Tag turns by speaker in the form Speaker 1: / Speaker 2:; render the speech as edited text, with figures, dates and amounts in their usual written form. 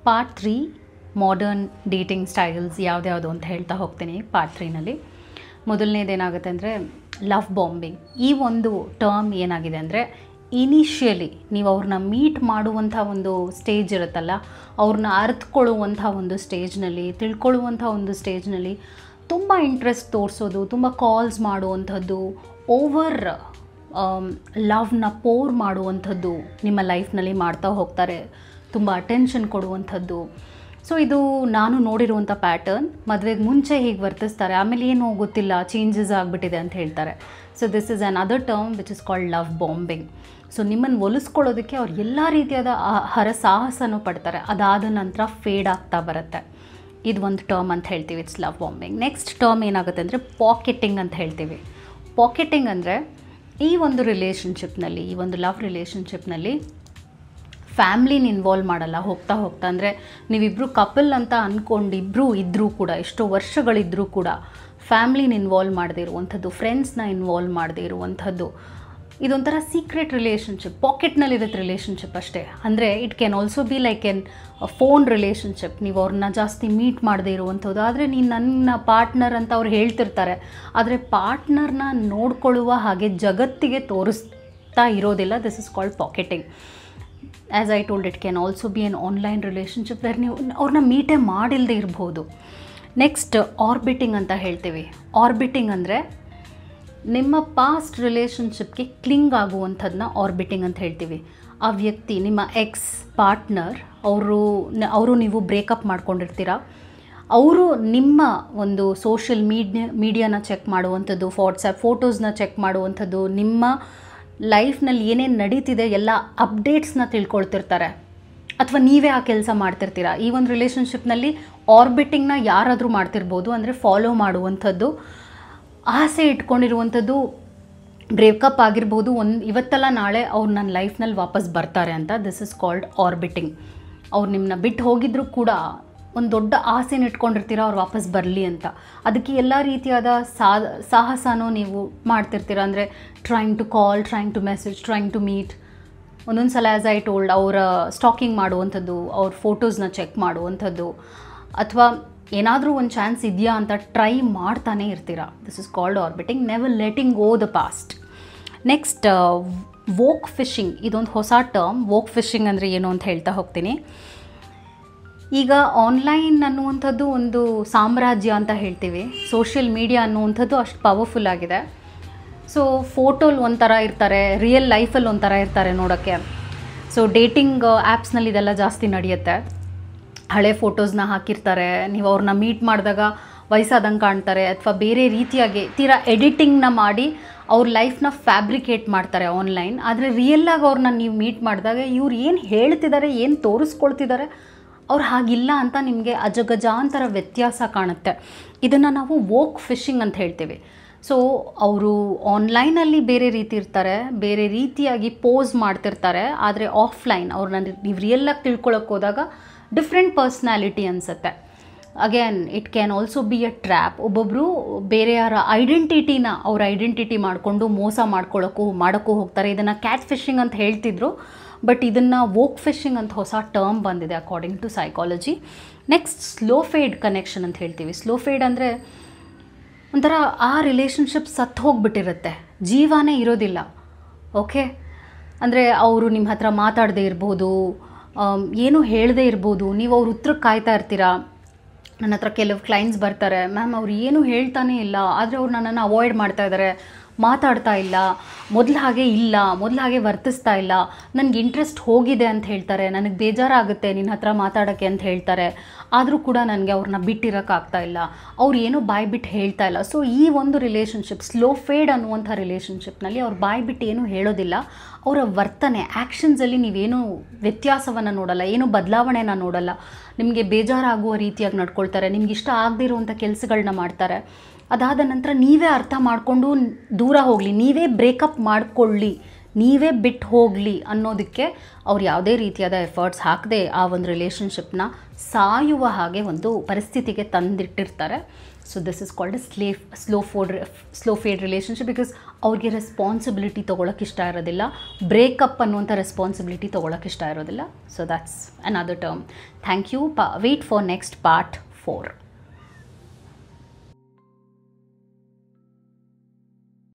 Speaker 1: Part 3 modern dating styles ಯಾವ್ದ್ಯಾವುದು ಅಂತ ಹೇಳ್ತಾ ಹೋಗ್ತೀನಿ. ಪಾರ್ಟ್ 3ನಲ್ಲಿ ಮೊದಲನೇದೇನಾಗುತ್ತೆ ಅಂದರೆ ಲವ್ ಬಾಂಬಿಂಗ್. ಈ ಒಂದು ಟರ್ಮ್ ಏನಾಗಿದೆ ಅಂದರೆ, ಇನಿಷಿಯಲಿ ನೀವು ಅವ್ರನ್ನ ಮೀಟ್ ಮಾಡುವಂಥ ಒಂದು ಸ್ಟೇಜ್ ಇರುತ್ತಲ್ಲ, ಅವ್ರನ್ನ ಅರ್ಥಕೊಳ್ಳುವಂಥ ಒಂದು ಸ್ಟೇಜ್ನಲ್ಲಿ, ತಿಳ್ಕೊಳ್ಳುವಂಥ ಒಂದು ಸ್ಟೇಜ್ನಲ್ಲಿ ತುಂಬ ಇಂಟ್ರೆಸ್ಟ್ ತೋರಿಸೋದು, ತುಂಬ ಕಾಲ್ಸ್ ಮಾಡುವಂಥದ್ದು, ಓವರ್ ಲವ್ನ ಪೋರ್ ಮಾಡುವಂಥದ್ದು ನಿಮ್ಮ ಲೈಫ್ನಲ್ಲಿ ಮಾಡ್ತಾ ಹೋಗ್ತಾರೆ, ತುಂಬ ಅಟೆನ್ಷನ್ ಕೊಡುವಂಥದ್ದು. ಸೊ ಇದು ನಾನು ನೋಡಿರುವಂಥ ಪ್ಯಾಟರ್ನ್. ಮದುವೆಗೆ ಮುಂಚೆ ಹೀಗೆ ವರ್ತಿಸ್ತಾರೆ, ಆಮೇಲೆ ಏನೋ ಗೊತ್ತಿಲ್ಲ ಚೇಂಜಸ್ ಆಗಿಬಿಟ್ಟಿದೆ ಅಂತ ಹೇಳ್ತಾರೆ. So this is on other term which is called love bombing. So ನಿಮ್ಮನ್ನು ಒಲಿಸ್ಕೊಳ್ಳೋದಕ್ಕೆ ಅವ್ರು ಎಲ್ಲ ರೀತಿಯಾದ ಹರಸಾಹಸನೂ ಪಡ್ತಾರೆ, ಅದಾದ ನಂತರ ಫೇಡ್ ಆಗ್ತಾ ಬರುತ್ತೆ. ಇದು ಒಂದು ಟರ್ಮ್ ಅಂತ ಹೇಳ್ತೀವಿ, it's love bombing. Next term ಏನಾಗುತ್ತೆ ಅಂದರೆ ಪಾಕೆಟಿಂಗ್ ಅಂತ ಹೇಳ್ತೀವಿ. ಪಾಕೆಟಿಂಗ್ ಅಂದರೆ ಈ ಒಂದು ರಿಲೇಷನ್ಶಿಪ್ನಲ್ಲಿ, ಈ ಒಂದು ಲವ್ ರಿಲೇಷನ್ಶಿಪ್ನಲ್ಲಿ ಫ್ಯಾಮ್ಲಿನ ಇನ್ವಾಲ್ವ್ ಮಾಡಲ್ಲ ಹೋಗ್ತಾ ಹೋಗ್ತಾ. ಅಂದರೆ ನೀವಿಬ್ಬರು ಕಪಲ್ ಅಂತ ಅಂದ್ಕೊಂಡಿಬ್ಬರು ಇದ್ದರೂ ಕೂಡ, ಎಷ್ಟೋ ವರ್ಷಗಳಿದ್ದರೂ ಕೂಡ ಫ್ಯಾಮ್ಲಿನ ಇನ್ವಾಲ್ವ್ ಮಾಡದೇ ಇರುವಂಥದ್ದು, ಫ್ರೆಂಡ್ಸ್ನ ಇನ್ವಾಲ್ವ್ ಮಾಡದೇ ಇರುವಂಥದ್ದು, ಇದೊಂಥರ ಸೀಕ್ರೆಟ್ ರಿಲೇಷನ್ಶಿಪ್, ಪಾಕೆಟ್ನಲ್ಲಿರುತ್ತೆ ರಿಲೇಷನ್ಶಿಪ್ ಅಷ್ಟೇ. ಅಂದರೆ it can also be like an phone relationship. ನೀವು ಅವ್ರನ್ನ ಜಾಸ್ತಿ ಮೀಟ್ ಮಾಡದೇ ಇರುವಂಥದ್ದು. ಆದರೆ ನೀನು ನನ್ನ ಪಾರ್ಟ್ನರ್ ಅಂತ ಅವ್ರು ಹೇಳ್ತಿರ್ತಾರೆ, ಆದರೆ ಪಾರ್ಟ್ನರ್ನ ನೋಡ್ಕೊಳ್ಳುವ ಹಾಗೆ ಜಗತ್ತಿಗೆ ತೋರಿಸ್ತಾ ಇರೋದಿಲ್ಲ. This is called pocketing. As I told, it can also be an online relationship where ನೀವು ಅವ್ರನ್ನ ಮೀಟೇ ಮಾಡಿಲ್ಲದೆ ಇರ್ಬೋದು. ನೆಕ್ಸ್ಟ್ ಆರ್ಬಿಟಿಂಗ್ ಅಂತ ಹೇಳ್ತೀವಿ. ಆರ್ಬಿಟಿಂಗ್ ಅಂದರೆ ನಿಮ್ಮ ಪಾಸ್ಟ್ ರಿಲೇಷನ್ಶಿಪ್ಗೆ ಕ್ಲಿಂಗ್ ಆಗುವಂಥದ್ದನ್ನ ಆರ್ಬಿಟಿಂಗ್ ಅಂತ ಹೇಳ್ತೀವಿ. ಆ ವ್ಯಕ್ತಿ, ನಿಮ್ಮ ಎಕ್ಸ್ ಪಾರ್ಟ್ನರ್, ಅವರು ನೀವು ಬ್ರೇಕಪ್ ಮಾಡ್ಕೊಂಡಿರ್ತೀರ, ಅವರು ನಿಮ್ಮ ಒಂದು ಸೋಷಿಯಲ್ ಮೀಡಿಯಾನ ಚೆಕ್ ಮಾಡುವಂಥದ್ದು, ವಾಟ್ಸಪ್ ಫೋಟೋಸ್ನ ಚೆಕ್ ಮಾಡುವಂಥದ್ದು, ನಿಮ್ಮ ಲೈಫ್ನಲ್ಲಿ ಏನೇನು ನಡೀತಿದೆ ಎಲ್ಲ ಅಪ್ಡೇಟ್ಸ್ನ ತಿಳ್ಕೊಳ್ತಿರ್ತಾರೆ, ಅಥವಾ ನೀವೇ ಆ ಕೆಲಸ ಮಾಡ್ತಿರ್ತೀರ. ಈ ಒಂದು ರಿಲೇಷನ್ಶಿಪ್ನಲ್ಲಿ ಆರ್ಬಿಟಿಂಗ್ನ ಯಾರಾದರೂ ಮಾಡ್ತಿರ್ಬೋದು. ಅಂದರೆ ಫಾಲೋ ಮಾಡುವಂಥದ್ದು, ಆಸೆ ಇಟ್ಕೊಂಡಿರುವಂಥದ್ದು, ಬ್ರೇಕಪ್ ಆಗಿರ್ಬೋದು, ಇವತ್ತಲ್ಲ ನಾಳೆ ಅವ್ರು ನನ್ನ ಲೈಫ್ನಲ್ಲಿ ವಾಪಸ್ ಬರ್ತಾರೆ ಅಂತ. This is called orbiting. ಅವ್ರು ನಿಮ್ಮನ್ನ ಬಿಟ್ಟು ಹೋಗಿದ್ರೂ ಕೂಡ ಒಂದು ದೊಡ್ಡ ಆಸೆನ ಇಟ್ಕೊಂಡಿರ್ತೀರ ಅವ್ರು ವಾಪಸ್ ಬರಲಿ ಅಂತ. ಅದಕ್ಕೆ ಎಲ್ಲ ರೀತಿಯಾದ ಸಾಹಸನೂ ನೀವು ಮಾಡ್ತಿರ್ತೀರ. ಅಂದರೆ trying to call, trying to message, trying to meet. ಒಂದೊಂದು ಸಲ ಆ್ಯಸ್ ಐ ಟೋಲ್ಡ್, ಅವರ ಸ್ಟಾಕಿಂಗ್ ಮಾಡುವಂಥದ್ದು, ಅವ್ರ ಫೋಟೋಸ್ನ ಚೆಕ್ ಮಾಡುವಂಥದ್ದು, ಅಥವಾ ಏನಾದರೂ ಒಂದು ಚಾನ್ಸ್ ಇದೆಯಾ ಅಂತ ಟ್ರೈ ಮಾಡ್ತಾನೆ ಇರ್ತೀರ. This is called orbiting. Never letting go the past. Next wokefishing. ಇದೊಂದು ಹೊಸ ಟರ್ಮ್. ವೋಕ್ ಫಿಶಿಂಗ್ ಅಂದರೆ ಏನು ಅಂತ ಹೇಳ್ತಾ ಹೋಗ್ತೀನಿ. ಈಗ ಆನ್ಲೈನ್ ಅನ್ನುವಂಥದ್ದು ಒಂದು ಸಾಮ್ರಾಜ್ಯ ಅಂತ ಹೇಳ್ತೀವಿ. ಸೋಷಿಯಲ್ ಮೀಡಿಯಾ ಅನ್ನುವಂಥದ್ದು ಅಷ್ಟು ಪವರ್ಫುಲ್ ಆಗಿದೆ. ಸೊ ಫೋಟೋಲಿ ಒಂಥರ ಇರ್ತಾರೆ, ರಿಯಲ್ ಲೈಫಲ್ಲಿ ಒಂಥರ ಇರ್ತಾರೆ ನೋಡೋಕ್ಕೆ. ಸೊ ಡೇಟಿಂಗ್ ಆ್ಯಪ್ಸ್ನಲ್ಲಿ ಇದೆಲ್ಲ ಜಾಸ್ತಿ ನಡೆಯುತ್ತೆ. ಹಳೆ ಫೋಟೋಸ್ನ ಹಾಕಿರ್ತಾರೆ, ನೀವು ಅವ್ರನ್ನ ಮೀಟ್ ಮಾಡಿದಾಗ ವಯಸ್ಸಾದಂಗೆ ಕಾಣ್ತಾರೆ, ಅಥವಾ ಬೇರೆ ರೀತಿಯಾಗಿ ತೀರಾ ಎಡಿಟಿಂಗ್ನ ಮಾಡಿ ಅವ್ರ ಲೈಫ್ನ ಫ್ಯಾಬ್ರಿಕೇಟ್ ಮಾಡ್ತಾರೆ ಆನ್ಲೈನ್. ಆದರೆ ರಿಯಲ್ಲಾಗಿ ಅವ್ರನ್ನ ನೀವು ಮೀಟ್ ಮಾಡಿದಾಗ ಇವ್ರು ಏನು ಹೇಳ್ತಿದ್ದಾರೆ, ಏನು ತೋರಿಸ್ಕೊಳ್ತಿದ್ದಾರೆ, ಅವ್ರು ಹಾಗಿಲ್ಲ ಅಂತ ನಿಮಗೆ ಅಜಗಜಾಂತರ ವ್ಯತ್ಯಾಸ ಕಾಣುತ್ತೆ. ಇದನ್ನು ನಾವು ವೋಕ್ ಫಿಶಿಂಗ್ ಅಂತ ಹೇಳ್ತೀವಿ. ಸೊ ಅವರು ಆನ್ಲೈನಲ್ಲಿ ಬೇರೆ ರೀತಿ ಇರ್ತಾರೆ, ಬೇರೆ ರೀತಿಯಾಗಿ ಪೋಸ್ ಮಾಡ್ತಿರ್ತಾರೆ. ಆದರೆ ಆಫ್ಲೈನ್ ಅವ್ರನ್ನ ನೀವು ರಿಯಲ್ಲಾಗಿ ತಿಳ್ಕೊಳಕ್ಕೆ ಹೋದಾಗ ಡಿಫ್ರೆಂಟ್ ಪರ್ಸ್ನಾಲಿಟಿ ಅನಿಸುತ್ತೆ. Again it can also be a trap. ಒಬ್ಬೊಬ್ಬರು ಬೇರೆಯವರ ಐಡೆಂಟಿಟಿನ ಅವ್ರ ಐಡೆಂಟಿಟಿ ಮಾಡಿಕೊಂಡು ಮೋಸ ಮಾಡೋಕ್ಕೂ ಹೋಗ್ತಾರೆ. ಇದನ್ನು ಕ್ಯಾಟ್ ಫಿಶಿಂಗ್ ಅಂತ ಹೇಳ್ತಿದ್ರು, ಬಟ್ ಇದನ್ನು ವೋಕ್ ಫಿಶಿಂಗ್ ಅಂತ ಹೊಸ ಟರ್ಮ್ ಬಂದಿದೆ according to psychology. Next slow fade connection ಅಂತ ಹೇಳ್ತೀವಿ. ಸ್ಲೋ ಫೇಡ್ ಅಂದರೆ ಒಂಥರ ಆ ರಿಲೇಷನ್ಶಿಪ್ ಸತ್ತು ಹೋಗ್ಬಿಟ್ಟಿರುತ್ತೆ, ಜೀವನೇ ಇರೋದಿಲ್ಲ. ಓಕೆ, ಅಂದರೆ ಅವರು ನಿಮ್ಮ ಹತ್ರ ಮಾತಾಡದೇ ಇರ್ಬೋದು, ಏನೂ ಹೇಳದೇ ಇರ್ಬೋದು, ನೀವು ಅವ್ರ ಉತ್ತರಕ್ಕೆ ಕಾಯ್ತಾ ಇರ್ತೀರಾ. ನನ್ನ ಹತ್ರ ಕೆಲವು ಕ್ಲೈಂಟ್ಸ್ ಬರ್ತಾರೆ, ಮ್ಯಾಮ್ ಅವ್ರು ಏನೂ ಹೇಳ್ತಾನೇ ಇಲ್ಲ, ಆದರೆ ಅವ್ರು ನನ್ನನ್ನು ಅವಾಯ್ಡ್ ಮಾಡ್ತಾ ಇದ್ದಾರೆ, ಮಾತಾಡ್ತಾ ಇಲ್ಲ, ಮೊದಲು ಹಾಗೆ ವರ್ತಿಸ್ತಾ ಇಲ್ಲ, ನನಗೆ ಇಂಟ್ರೆಸ್ಟ್ ಹೋಗಿದೆ ಅಂತ ಹೇಳ್ತಾರೆ, ನನಗೆ ಬೇಜಾರಾಗುತ್ತೆ ನಿನ್ನ ಹತ್ರ ಮಾತಾಡೋಕ್ಕೆ ಅಂತ ಹೇಳ್ತಾರೆ, ಆದರೂ ಕೂಡ ನನಗೆ ಅವ್ರನ್ನ ಬಿಟ್ಟಿರೋಕ್ಕಾಗ್ತಾ ಇಲ್ಲ, ಅವ್ರು ಏನೋ ಬಾಯಿ ಬಿಟ್ಟು ಹೇಳ್ತಾ ಇಲ್ಲ. ಸೊ ಈ ಒಂದು ರಿಲೇಷನ್ಶಿಪ್, ಸ್ಲೋ ಫೇಡ್ ಅನ್ನುವಂಥ ರಿಲೇಷನ್ಶಿಪ್ನಲ್ಲಿ ಅವ್ರು ಬಾಯಿ ಬಿಟ್ಟು ಏನೂ ಹೇಳೋದಿಲ್ಲ. ಅವರ ವರ್ತನೆ, ಆ್ಯಕ್ಷನ್ಸಲ್ಲಿ ನೀವೇನೂ ವ್ಯತ್ಯಾಸವನ್ನು ನೋಡಲ್ಲ, ಏನೂ ಬದಲಾವಣೆನ ನೋಡಲ್ಲ. ನಿಮಗೆ ಬೇಜಾರಾಗುವ ರೀತಿಯಾಗಿ ನಡ್ಕೊಳ್ತಾರೆ, ನಿಮ್ಗೆ ಇಷ್ಟ ಆಗದೇ ಇರುವಂಥ ಕೆಲಸಗಳನ್ನ ಮಾಡ್ತಾರೆ. ಅದಾದ ನಂತರ ನೀವೇ ಅರ್ಥ ಮಾಡಿಕೊಂಡು ದೂರ ಹೋಗಲಿ, ನೀವೇ ಬ್ರೇಕಪ್ ಮಾಡಿಕೊಳ್ಳಿ, ನೀವೇ ಬಿಟ್ಟು ಹೋಗಲಿ ಅನ್ನೋದಕ್ಕೆ ಅವ್ರು ಯಾವುದೇ ರೀತಿಯಾದ ಎಫರ್ಟ್ಸ್ ಹಾಕದೆ ಆ ಒಂದು ರಿಲೇಷನ್ಶಿಪ್ನ ಸಾಯುವ ಹಾಗೆ ಒಂದು ಪರಿಸ್ಥಿತಿಗೆ ತಂದಿಟ್ಟಿರ್ತಾರೆ. So this is called slow fade relationship, because ಅವ್ರಿಗೆ ರೆಸ್ಪಾನ್ಸಿಬಿಲಿಟಿ ತೊಗೊಳಕ್ಕೆ ಇಷ್ಟ ಇರೋದಿಲ್ಲ, ಬ್ರೇಕಪ್ ಅನ್ನುವಂಥ ರೆಸ್ಪಾನ್ಸಿಬಿಲಿಟಿ ತೊಗೊಳಕ್ಕೆ ಇಷ್ಟ ಇರೋದಿಲ್ಲ. So that's another term. Thank you. Wait for next part 4.